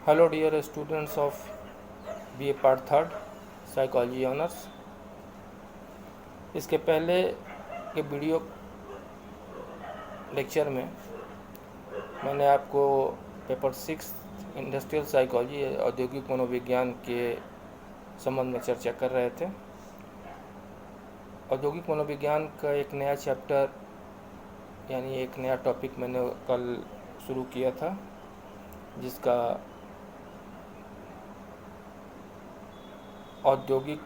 Hello dear students of BA Part third psychology honours. इसके पहले के वीडियो लेक्चर में मैंने आपको पेपर 6 इंडस्ट्रियल साइकोलॉजी औद्योगिक मनोविज्ञान के संबंध में चर्चा कर रहे थे। औद्योगिक मनोविज्ञान का एक नया चैप्टर यानी एक नया टॉपिक मैंने कल शुरू किया था, जिसका औद्योगिक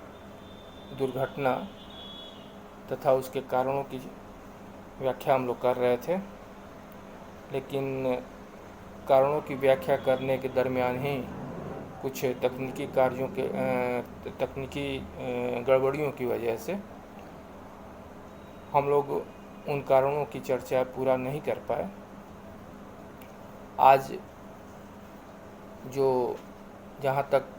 दुर्घटना तथा उसके कारणों की व्याख्या हम लोग कर रहे थे। लेकिन कारणों की व्याख्या करने के दरमियान ही कुछ तकनीकी कार्यों के तकनीकी गड़बड़ियों की वजह से हम लोग उन कारणों की चर्चा पूरा नहीं कर पाए। आज जो जहाँ तक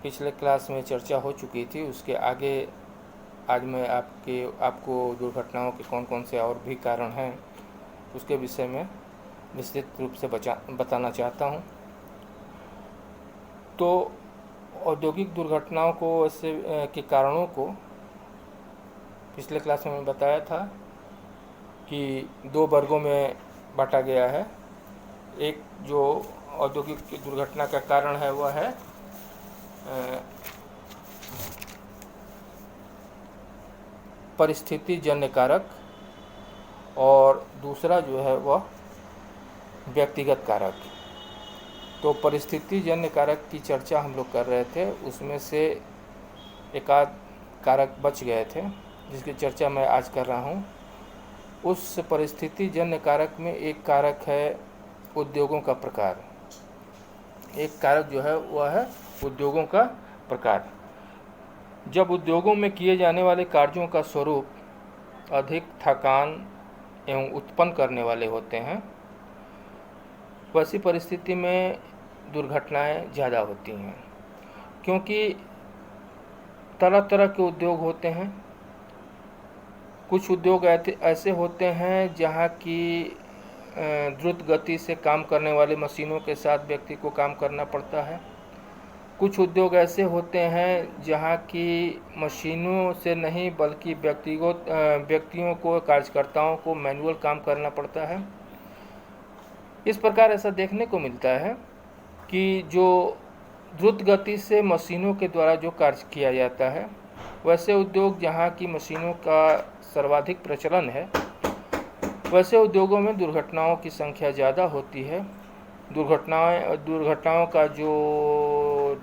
पिछले क्लास में चर्चा हो चुकी थी उसके आगे आज मैं आपको दुर्घटनाओं के कौन कौन से और भी कारण हैं उसके विषय में विस्तृत रूप से बताना चाहता हूं। तो औद्योगिक दुर्घटनाओं को ऐसे के कारणों को पिछले क्लास में मैं बताया था कि दो वर्गों में बांटा गया है। एक जो औद्योगिक दुर्घटना का कारण है वह है परिस्थिति जन्य कारक, और दूसरा जो है वह व्यक्तिगत कारक। तो परिस्थिति जन्य कारक की चर्चा हम लोग कर रहे थे, उसमें से एक आध कारक बच गए थे जिसकी चर्चा मैं आज कर रहा हूँ। उस परिस्थिति जन्य कारक में एक कारक है उद्योगों का प्रकार। एक कारक जो है वह है उद्योगों का प्रकार। जब उद्योगों में किए जाने वाले कार्यों का स्वरूप अधिक थकान एवं उत्पन्न करने वाले होते हैं, वैसी परिस्थिति में दुर्घटनाएं ज़्यादा होती हैं, क्योंकि तरह तरह के उद्योग होते हैं। कुछ उद्योग ऐसे होते हैं जहाँ की द्रुत गति से काम करने वाले मशीनों के साथ व्यक्ति को काम करना पड़ता है। कुछ उद्योग ऐसे होते हैं जहाँ की मशीनों से नहीं बल्कि व्यक्तियों को, कार्यकर्ताओं को मैनुअल काम करना पड़ता है। इस प्रकार ऐसा देखने को मिलता है कि जो द्रुत गति से मशीनों के द्वारा जो कार्य किया जाता है, वैसे उद्योग जहाँ की मशीनों का सर्वाधिक प्रचलन है, वैसे उद्योगों में दुर्घटनाओं की संख्या ज़्यादा होती है। दुर्घटनाओं का जो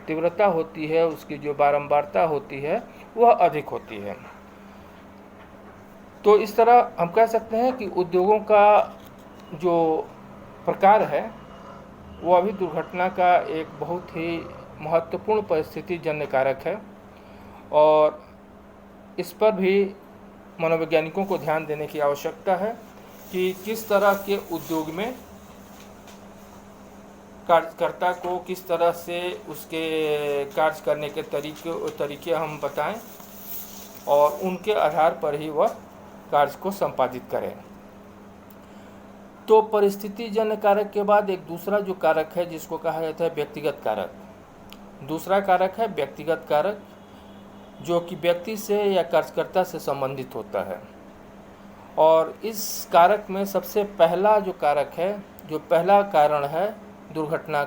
तीव्रता होती है, उसकी जो बारंबारता होती है, वह अधिक होती है। तो इस तरह हम कह सकते हैं कि उद्योगों का जो प्रकार है वो अभी दुर्घटना का एक बहुत ही महत्वपूर्ण परिस्थिति जन्य कारक है, और इस पर भी मनोवैज्ञानिकों को ध्यान देने की आवश्यकता है कि किस तरह के उद्योग में कार्यकर्ता को किस तरह से उसके कार्य करने के तरीके हम बताएं, और उनके आधार पर ही वह कार्य को संपादित करें। तो परिस्थिति जन्य कारक के बाद एक दूसरा जो कारक है जिसको कहा जाता है व्यक्तिगत कारक। दूसरा कारक है व्यक्तिगत कारक, जो कि व्यक्ति से या कार्यकर्ता से संबंधित होता है। और इस कारक में सबसे पहला जो कारक है, जो पहला कारण है दुर्घटना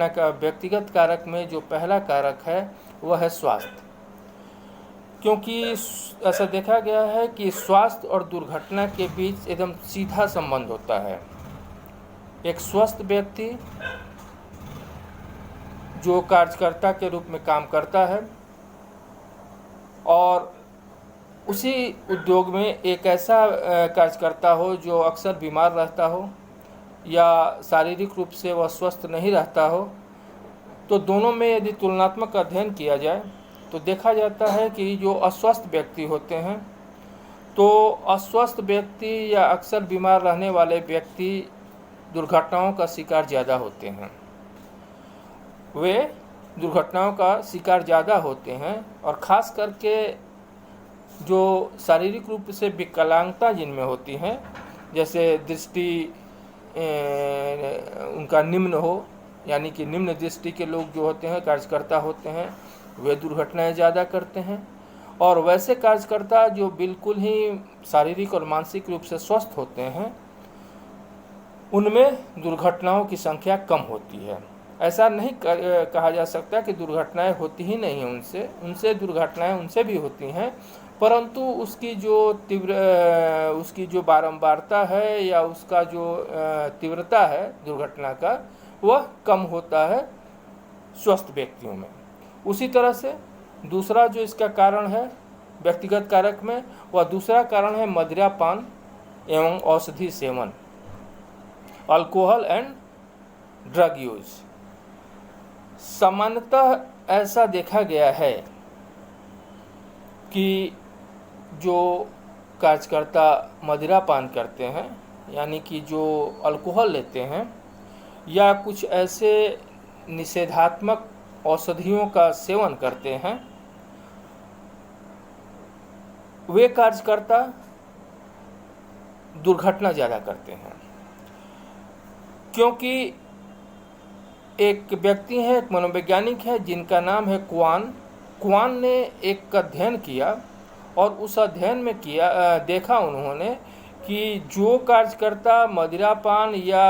का व्यक्तिगत कारक में जो पहला कारक है वह है स्वास्थ्य। क्योंकि ऐसा देखा गया है कि स्वास्थ्य और दुर्घटना के बीच एकदम सीधा संबंध होता है। एक स्वस्थ व्यक्ति जो कार्यकर्ता के रूप में काम करता है, और उसी उद्योग में एक ऐसा कार्यकर्ता हो जो अक्सर बीमार रहता हो या शारीरिक रूप से वह स्वस्थ नहीं रहता हो, तो दोनों में यदि तुलनात्मक अध्ययन किया जाए तो देखा जाता है कि जो अस्वस्थ व्यक्ति होते हैं, तो अस्वस्थ व्यक्ति या अक्सर बीमार रहने वाले व्यक्ति दुर्घटनाओं का शिकार ज़्यादा होते हैं। वे दुर्घटनाओं का शिकार ज़्यादा होते हैं, और ख़ास करके जो शारीरिक रूप से विकलांगता जिनमें होती हैं, जैसे दृष्टि उनका निम्न हो, यानी कि निम्न दृष्टि के लोग जो होते हैं, कार्यकर्ता होते हैं, वे दुर्घटनाएं ज़्यादा करते हैं। और वैसे कार्यकर्ता जो बिल्कुल ही शारीरिक और मानसिक रूप से स्वस्थ होते हैं, उनमें दुर्घटनाओं की संख्या कम होती है। ऐसा नहीं कहा जा सकता कि दुर्घटनाएं होती ही नहीं हैं उनसे दुर्घटनाएं उनसे भी होती हैं, परंतु उसकी जो बारंबारता है या उसका जो तीव्रता है दुर्घटना का, वह कम होता है स्वस्थ व्यक्तियों में। उसी तरह से दूसरा जो इसका कारण है व्यक्तिगत कारक में, वह दूसरा कारण है मदिरापान एवं औषधि seven, alcohol and drug use. सामान्यतः ऐसा देखा गया है कि जो कार्यकर्ता मदिरापान करते हैं, यानी कि जो अल्कोहल लेते हैं या कुछ ऐसे निषेधात्मक औषधियों का सेवन करते हैं, वे कार्यकर्ता दुर्घटना ज़्यादा करते हैं। क्योंकि एक व्यक्ति है, एक मनोवैज्ञानिक है जिनका नाम है क्वान ने एक अध्ययन किया और उस अध्ययन में देखा उन्होंने कि जो कार्यकर्ता मदिरापान या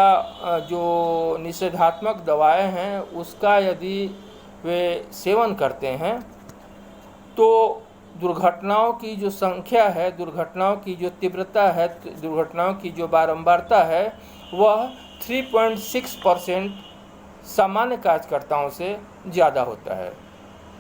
जो निषेधात्मक दवाएं हैं उसका यदि वे सेवन करते हैं तो दुर्घटनाओं की जो संख्या है, दुर्घटनाओं की जो तीव्रता है, दुर्घटनाओं की जो बारंबारता है, वह 3.6% सामान्य कार्यकर्ताओं से ज़्यादा होता है।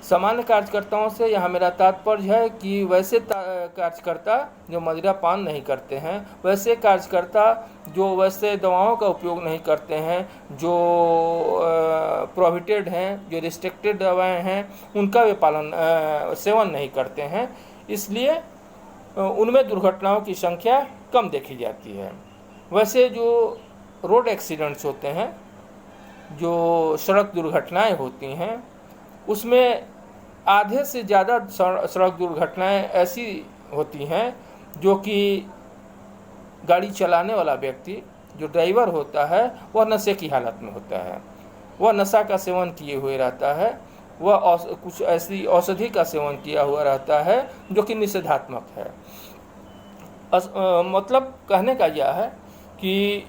सामान्य कार्यकर्ताओं से यहाँ मेरा तात्पर्य है कि वैसे कार्यकर्ता जो मदिरापान नहीं करते हैं, वैसे कार्यकर्ता जो वैसे दवाओं का उपयोग नहीं करते हैं, जो प्रोहिबिटेड हैं, जो रिस्ट्रिक्टेड दवाएं हैं, उनका वे सेवन नहीं करते हैं, इसलिए उनमें दुर्घटनाओं की संख्या कम देखी जाती है। वैसे जो रोड एक्सीडेंट्स होते हैं, जो सड़क दुर्घटनाएं होती हैं, उसमें आधे से ज़्यादा सड़क दुर्घटनाएं ऐसी होती हैं जो कि गाड़ी चलाने वाला व्यक्ति, जो ड्राइवर होता है, वह नशे की हालत में होता है, वह नशा का सेवन किए हुए रहता है, वह कुछ ऐसी औषधि का सेवन किया हुआ रहता है जो कि निषेधात्मक है। मतलब कहने का यह है कि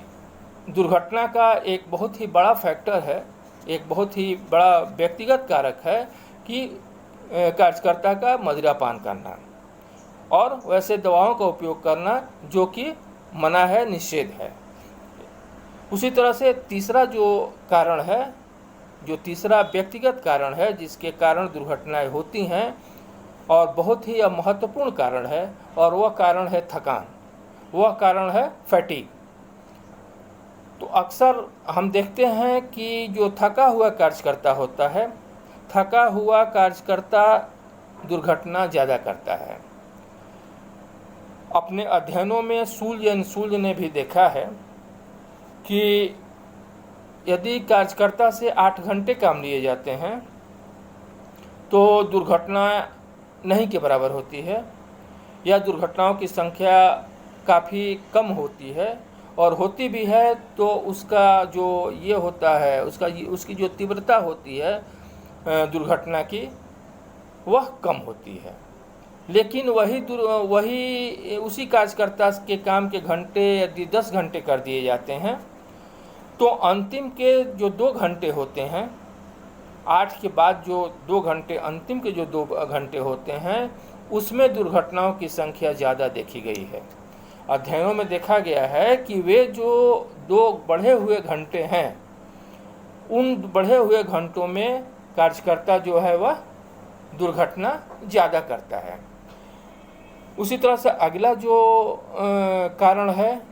दुर्घटना का एक बहुत ही बड़ा फैक्टर है, एक बहुत ही बड़ा व्यक्तिगत कारक है कि कार्यकर्ता का मदिरापान करना और वैसे दवाओं का उपयोग करना जो कि मना है, निषेध है। उसी तरह से तीसरा जो कारण है, जो तीसरा व्यक्तिगत कारण है जिसके कारण दुर्घटनाएं होती हैं और बहुत ही महत्वपूर्ण कारण है, और वह कारण है थकान, वह कारण है फैटिग। तो अक्सर हम देखते हैं कि जो थका हुआ कार्यकर्ता होता है, थका हुआ कार्यकर्ता दुर्घटना ज़्यादा करता है। अपने अध्ययनों में सूल्ज ने भी देखा है कि यदि कार्यकर्ता से 8 घंटे काम लिए जाते हैं तो दुर्घटना नहीं के बराबर होती है, या दुर्घटनाओं की संख्या काफ़ी कम होती है, और होती भी है तो उसका जो ये होता है, उसकी जो तीव्रता होती है दुर्घटना की, वह कम होती है। लेकिन वही उसी कार्यकर्ता के काम के घंटे यदि 10 घंटे कर दिए जाते हैं तो अंतिम के जो 2 घंटे होते हैं, 8 के बाद जो 2 घंटे, अंतिम के जो 2 घंटे होते हैं, उसमें दुर्घटनाओं की संख्या ज़्यादा देखी गई है। अध्ययनों में देखा गया है कि वे जो 2 बढ़े हुए घंटे हैं, उन बढ़े हुए घंटों में कार्यकर्ता जो है वह दुर्घटना ज़्यादा करता है। उसी तरह से अगला जो कारण है,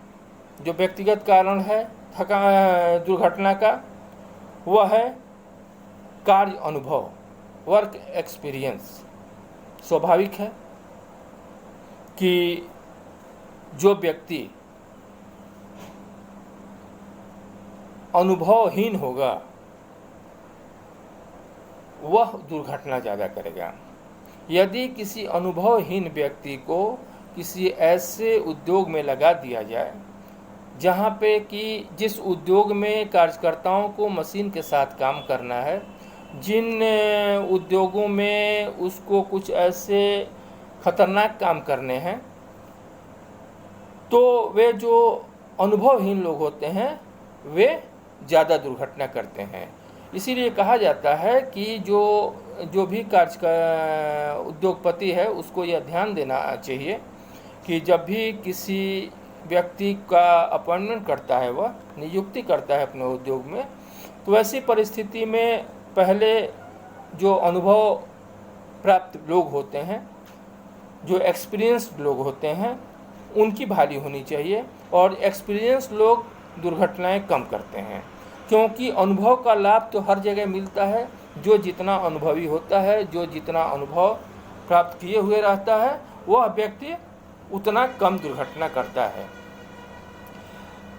जो व्यक्तिगत कारण है दुर्घटना का, वह है कार्य अनुभव, वर्क एक्सपीरियंस। स्वाभाविक है कि जो व्यक्ति अनुभवहीन होगा वह दुर्घटना ज़्यादा करेगा। यदि किसी अनुभवहीन व्यक्ति को किसी ऐसे उद्योग में लगा दिया जाए जहाँ पे कि जिस उद्योग में कार्यकर्ताओं को मशीन के साथ काम करना है, जिन उद्योगों में उसको कुछ ऐसे खतरनाक काम करने हैं, तो वे जो अनुभवहीन लोग होते हैं वे ज़्यादा दुर्घटना करते हैं। इसीलिए कहा जाता है कि जो भी उद्योगपति है उसको यह ध्यान देना चाहिए कि जब भी किसी व्यक्ति का अपॉइंटमेंट करता है, वह नियुक्ति करता है अपने उद्योग में, तो ऐसी परिस्थिति में पहले जो अनुभव प्राप्त लोग होते हैं, जो एक्सपीरियंस्ड लोग होते हैं, उनकी भारी होनी चाहिए। और एक्सपीरियंस लोग दुर्घटनाएं कम करते हैं, क्योंकि अनुभव का लाभ तो हर जगह मिलता है। जो जितना अनुभवी होता है, जो जितना अनुभव प्राप्त किए हुए रहता है, वह व्यक्ति उतना कम दुर्घटना करता है।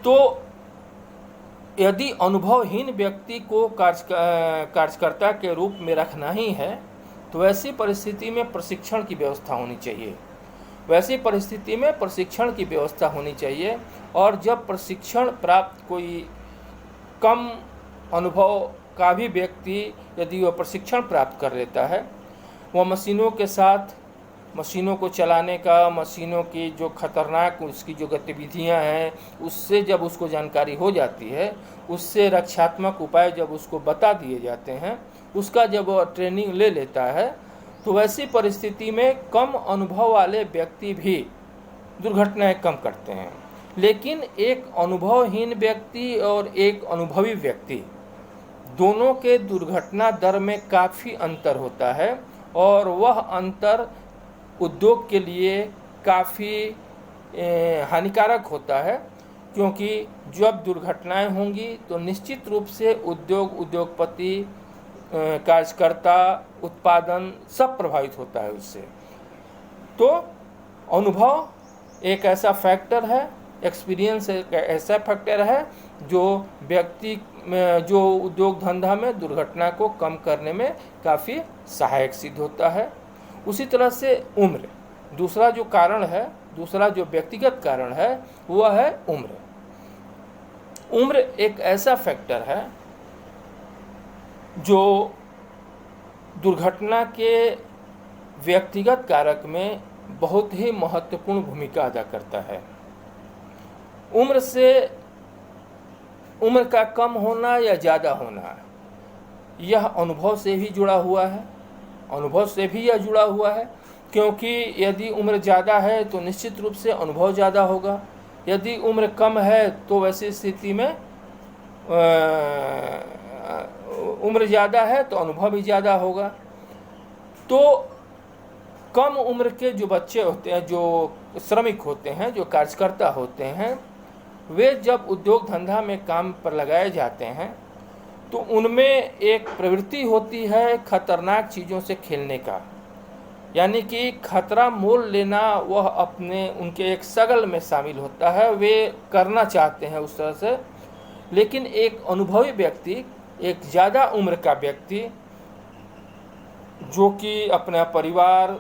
तो यदि अनुभवहीन व्यक्ति को कार्यकर्ता के रूप में रखना ही है, तो ऐसी परिस्थिति में प्रशिक्षण की व्यवस्था होनी चाहिए। वैसी परिस्थिति में प्रशिक्षण की व्यवस्था होनी चाहिए। और जब प्रशिक्षण प्राप्त कोई कम अनुभव का भी व्यक्ति यदि वह प्रशिक्षण प्राप्त कर लेता है, वह मशीनों के साथ, मशीनों को चलाने का, मशीनों की जो खतरनाक उसकी जो गतिविधियां हैं, उससे जब उसको जानकारी हो जाती है, उससे रक्षात्मक उपाय जब उसको बता दिए जाते हैं, उसका जब वह ट्रेनिंग ले लेता है, तो वैसी परिस्थिति में कम अनुभव वाले व्यक्ति भी दुर्घटनाएं कम करते हैं। लेकिन एक अनुभवहीन व्यक्ति और एक अनुभवी व्यक्ति, दोनों के दुर्घटना दर में काफ़ी अंतर होता है, और वह अंतर उद्योग के लिए काफ़ी हानिकारक होता है। क्योंकि जब दुर्घटनाएं होंगी तो निश्चित रूप से उद्योगपति, कार्यकर्ता, उत्पादन सब प्रभावित होता है उससे। तो अनुभव एक ऐसा फैक्टर है, एक्सपीरियंस एक ऐसा फैक्टर है जो व्यक्ति में, जो उद्योग धंधा में दुर्घटना को कम करने में काफ़ी सहायक सिद्ध होता है। उसी तरह से उम्र, दूसरा जो कारण है, दूसरा जो व्यक्तिगत कारण है, वह है उम्र। उम्र एक ऐसा फैक्टर है जो दुर्घटना के व्यक्तिगत कारक में बहुत ही महत्वपूर्ण भूमिका अदा करता है। उम्र का कम होना या ज़्यादा होना, यह अनुभव से भी जुड़ा हुआ है, अनुभव से भी यह जुड़ा हुआ है। क्योंकि यदि उम्र ज़्यादा है तो निश्चित रूप से अनुभव ज़्यादा होगा, यदि उम्र कम है तो वैसी स्थिति में उम्र ज़्यादा है तो अनुभव भी ज़्यादा होगा। तो कम उम्र के जो बच्चे होते हैं, जो श्रमिक होते हैं, जो कार्यकर्ता होते हैं, वे जब उद्योग धंधा में काम पर लगाए जाते हैं तो उनमें एक प्रवृत्ति होती है खतरनाक चीज़ों से खेलने का, यानी कि खतरा मोल लेना वह उनके एक शगल में शामिल होता है, वे करना चाहते हैं उस तरह से। लेकिन एक अनुभवी व्यक्ति, एक ज़्यादा उम्र का व्यक्ति, जो कि अपना परिवार,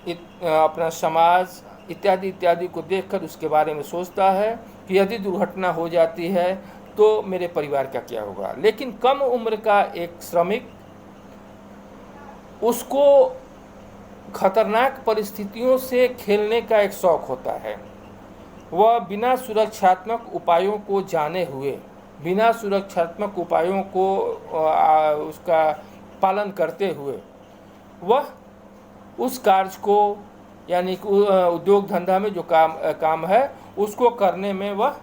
अपना समाज इत्यादि इत्यादि को देखकर उसके बारे में सोचता है कि यदि दुर्घटना हो जाती है तो मेरे परिवार का क्या होगा। लेकिन कम उम्र का एक श्रमिक, उसको खतरनाक परिस्थितियों से खेलने का एक शौक़ होता है। वह बिना सुरक्षात्मक उपायों को जाने हुए, बिना सुरक्षात्मक उपायों को उसका पालन करते हुए, वह उस कार्य को, यानी उद्योग धंधा में जो काम है उसको करने में वह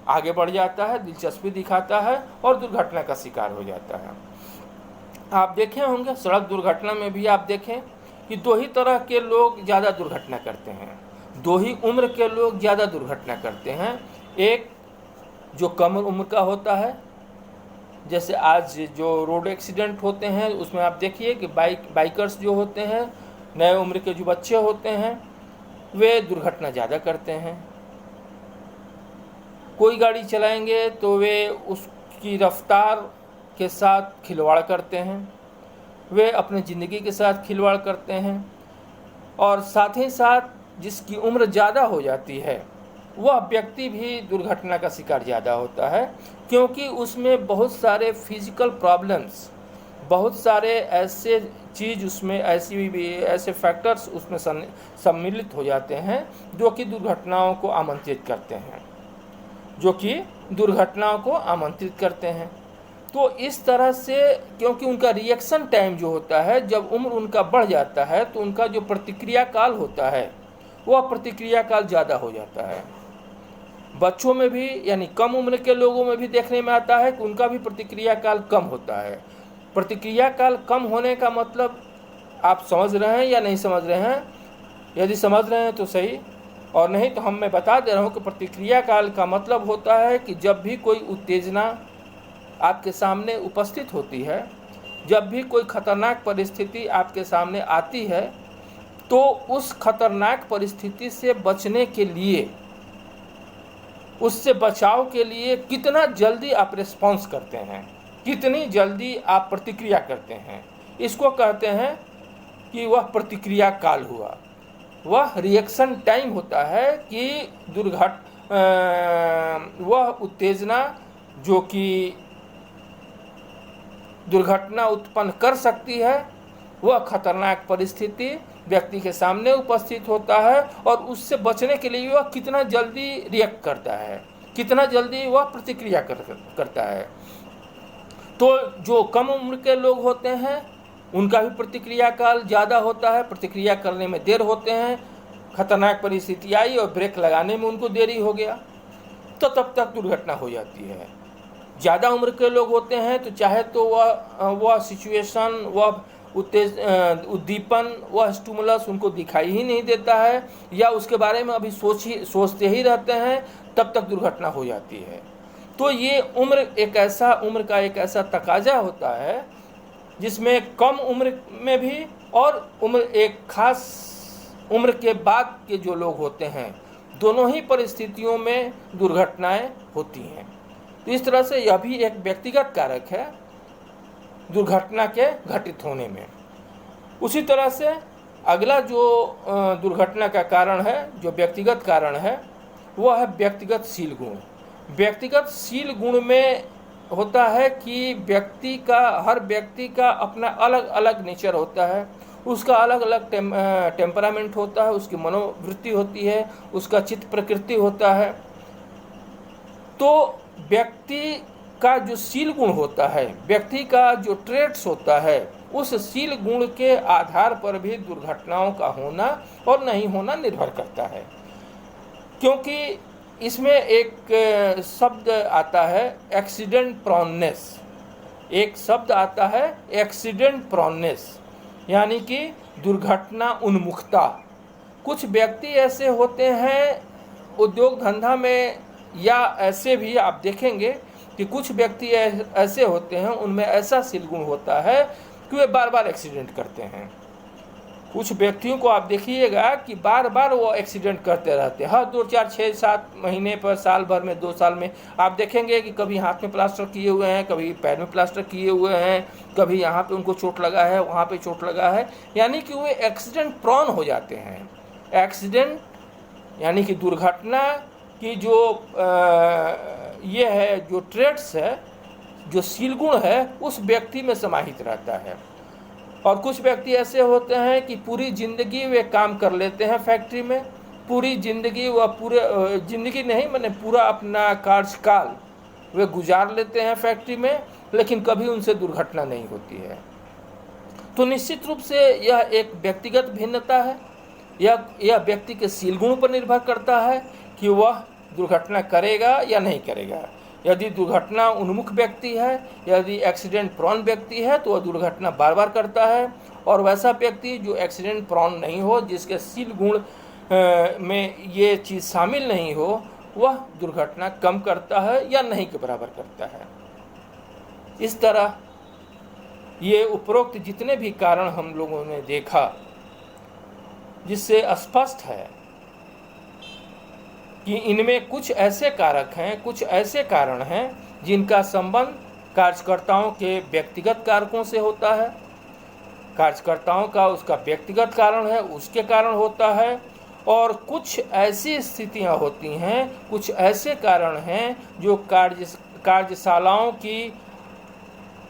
आगे बढ़ जाता है, दिलचस्पी दिखाता है और दुर्घटना का शिकार हो जाता है। आप देखे होंगे सड़क दुर्घटना में भी आप देखें कि दो ही तरह के लोग ज़्यादा दुर्घटना करते हैं, दो ही उम्र के लोग ज़्यादा दुर्घटना करते हैं। एक जो कम उम्र का होता है, जैसे आज जो रोड एक्सीडेंट होते हैं उसमें आप देखिए कि बाइकर्स जो होते हैं, नए उम्र के जो बच्चे होते हैं, वे दुर्घटना ज़्यादा करते हैं। कोई गाड़ी चलाएंगे तो वे उसकी रफ्तार के साथ खिलवाड़ करते हैं, वे अपनी ज़िंदगी के साथ खिलवाड़ करते हैं। और साथ ही साथ जिसकी उम्र ज़्यादा हो जाती है वह व्यक्ति भी दुर्घटना का शिकार ज़्यादा होता है, क्योंकि उसमें बहुत सारे फिजिकल प्रॉब्लम्स, बहुत सारे ऐसे चीज़ उसमें ऐसे फैक्टर्स उसमें सम्मिलित हो जाते हैं जो कि दुर्घटनाओं को आमंत्रित करते हैं, तो इस तरह से क्योंकि उनका रिएक्शन टाइम जो होता है, जब उम्र उनका बढ़ जाता है तो उनका जो प्रतिक्रिया काल होता है वह प्रतिक्रिया काल ज़्यादा हो जाता है। बच्चों में भी, यानी कम उम्र के लोगों में भी देखने में आता है कि उनका भी प्रतिक्रिया काल कम होता है। प्रतिक्रिया काल कम होने का मतलब आप समझ रहे हैं या नहीं समझ रहे हैं? यदि समझ रहे हैं तो सही, और नहीं तो मैं बता दे रहा हूँ कि प्रतिक्रिया काल का मतलब होता है कि जब भी कोई उत्तेजना आपके सामने उपस्थित होती है, जब भी कोई खतरनाक परिस्थिति आपके सामने आती है, तो उस खतरनाक परिस्थिति से बचने के लिए, उससे बचाव के लिए कितना जल्दी आप रिस्पॉन्स करते हैं, कितनी जल्दी आप प्रतिक्रिया करते हैं, इसको कहते हैं कि वह प्रतिक्रिया काल हुआ। वह रिएक्शन टाइम होता है कि वह उत्तेजना जो कि दुर्घटना उत्पन्न कर सकती है, वह खतरनाक परिस्थिति व्यक्ति के सामने उपस्थित होता है, और उससे बचने के लिए वह कितना जल्दी रिएक्ट करता है, कितना जल्दी वह प्रतिक्रिया करता है। तो जो कम उम्र के लोग होते हैं उनका भी प्रतिक्रिया काल ज़्यादा होता है, प्रतिक्रिया करने में देर होते हैं। खतरनाक परिस्थिति आई और ब्रेक लगाने में उनको देरी हो गया तो तब तक दुर्घटना हो जाती है। ज़्यादा उम्र के लोग होते हैं तो चाहे तो वह सिचुएशन, वह उद्दीपन, वह स्टिमुलस उनको दिखाई ही नहीं देता है, या उसके बारे में अभी सोचते ही रहते हैं, तब तक दुर्घटना हो जाती है। तो ये उम्र का एक ऐसा तकाजा होता है जिसमें कम उम्र में भी और एक खास उम्र के बाद के जो लोग होते हैं, दोनों ही परिस्थितियों में दुर्घटनाएं होती हैं। तो इस तरह से यह भी एक व्यक्तिगत कारक है दुर्घटना के घटित होने में। उसी तरह से अगला जो दुर्घटना का कारण है, जो व्यक्तिगत कारण है, वह है व्यक्तिगत शील गुण। व्यक्तिगत शील गुण में होता है कि हर व्यक्ति का अपना अलग अलग नेचर होता है, उसका अलग अलग टेम्परामेंट होता है, उसकी मनोवृत्ति होती है, उसका चित्त प्रकृति होता है। तो व्यक्ति का जो शील गुण होता है, व्यक्ति का जो ट्रेट्स होता है, उस शील गुण के आधार पर भी दुर्घटनाओं का होना और नहीं होना निर्भर करता है। क्योंकि इसमें एक शब्द आता है एक्सीडेंट प्रोननेस, एक शब्द आता है एक्सीडेंट प्रोननेस, यानी कि दुर्घटना उन्मुखता। कुछ व्यक्ति ऐसे होते हैं उद्योग धंधा में, या ऐसे भी आप देखेंगे कि कुछ व्यक्ति ऐसे होते हैं, उनमें ऐसा शील गुण होता है कि वे बार बार एक्सीडेंट करते हैं। कुछ व्यक्तियों को आप देखिएगा कि बार बार वो एक्सीडेंट करते रहते हैं, हर 2, 4, 6, 7 महीने पर, साल भर में, 2 साल में आप देखेंगे कि कभी हाथ में प्लास्टर किए हुए हैं, कभी पैर में प्लास्टर किए हुए हैं, कभी यहाँ पे उनको चोट लगा है, वहाँ पे चोट लगा है, यानी कि वे एक्सीडेंट प्रोन हो जाते हैं। एक्सीडेंट यानी कि दुर्घटना की जो ये है, जो ट्रेट्स है, जो शील गुण है, उस व्यक्ति में समाहित रहता है। और कुछ व्यक्ति ऐसे होते हैं कि पूरी ज़िंदगी वे काम कर लेते हैं फैक्ट्री में, पूरी ज़िंदगी पूरा अपना कार्यकाल वे गुजार लेते हैं फैक्ट्री में, लेकिन कभी उनसे दुर्घटना नहीं होती है। तो निश्चित रूप से यह एक व्यक्तिगत भिन्नता है, यह व्यक्ति के शील गुण पर निर्भर करता है कि वह दुर्घटना करेगा या नहीं करेगा। यदि दुर्घटना उन्मुख व्यक्ति है, यदि एक्सीडेंट प्रोन व्यक्ति है, तो वह दुर्घटना बार बार करता है, और वैसा व्यक्ति जो एक्सीडेंट प्रोन नहीं हो, जिसके शील गुण में ये चीज़ शामिल नहीं हो, वह दुर्घटना कम करता है या नहीं के बराबर करता है। इस तरह ये उपरोक्त जितने भी कारण हम लोगों ने देखा, जिससे स्पष्ट है कि इनमें कुछ ऐसे कारक हैं, कुछ ऐसे कारण हैं जिनका संबंध कार्यकर्ताओं के व्यक्तिगत कारकों से होता है, कार्यकर्ताओं का उसका व्यक्तिगत कारण है, उसके कारण होता है, और कुछ ऐसी स्थितियां होती हैं, कुछ ऐसे कारण हैं जो कार्यशालाओं की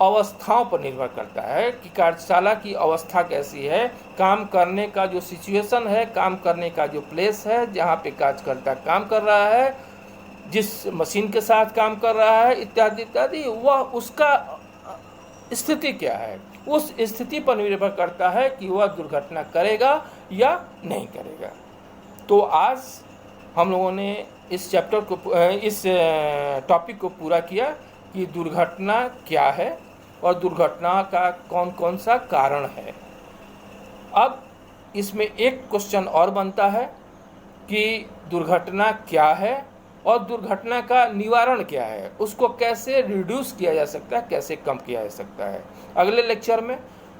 अवस्थाओं पर निर्भर करता है कि कार्यशाला की अवस्था कैसी है, काम करने का जो सिचुएशन है, काम करने का जो प्लेस है जहाँ पे कार्यकर्ता काम कर रहा है, जिस मशीन के साथ काम कर रहा है, इत्यादि इत्यादि, वह उसका स्थिति क्या है, उस स्थिति पर निर्भर करता है कि वह दुर्घटना करेगा या नहीं करेगा। तो आज हम लोगों ने इस चैप्टर को, इस टॉपिक को पूरा किया कि दुर्घटना क्या है और दुर्घटना का कौन कौन सा कारण है। अब इसमें एक क्वेश्चन और बनता है कि दुर्घटना क्या है और दुर्घटना का निवारण क्या है, उसको कैसे रिड्यूस किया जा सकता है, कैसे कम किया जा सकता है। अगले लेक्चर में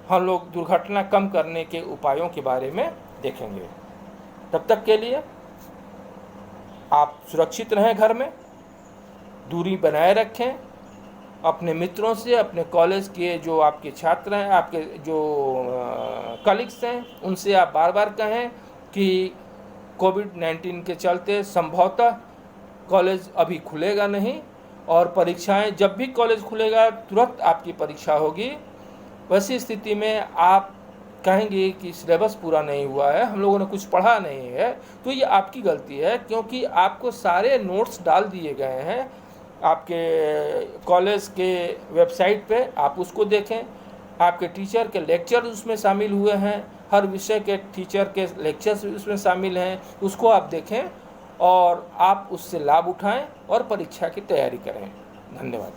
हम लोग दुर्घटना कम करने के उपायों के बारे में देखेंगे। तब तक के लिए आप सुरक्षित रहें, घर में दूरी बनाए रखें, अपने मित्रों से, अपने कॉलेज के जो आपके छात्र हैं, आपके जो कलीग्स हैं, उनसे आप बार बार कहें कि कोविड-19 के चलते संभवतः कॉलेज अभी खुलेगा नहीं और परीक्षाएं, जब भी कॉलेज खुलेगा तुरंत आपकी परीक्षा होगी। वैसी स्थिति में आप कहेंगे कि सिलेबस पूरा नहीं हुआ है, हम लोगों ने कुछ पढ़ा नहीं है, तो ये आपकी गलती है, क्योंकि आपको सारे नोट्स डाल दिए गए हैं आपके कॉलेज के वेबसाइट पे, आप उसको देखें। आपके टीचर के लेक्चर उसमें शामिल हुए हैं, हर विषय के टीचर के लेक्चर्स उसमें शामिल हैं, उसको आप देखें और आप उससे लाभ उठाएं और परीक्षा की तैयारी करें। धन्यवाद।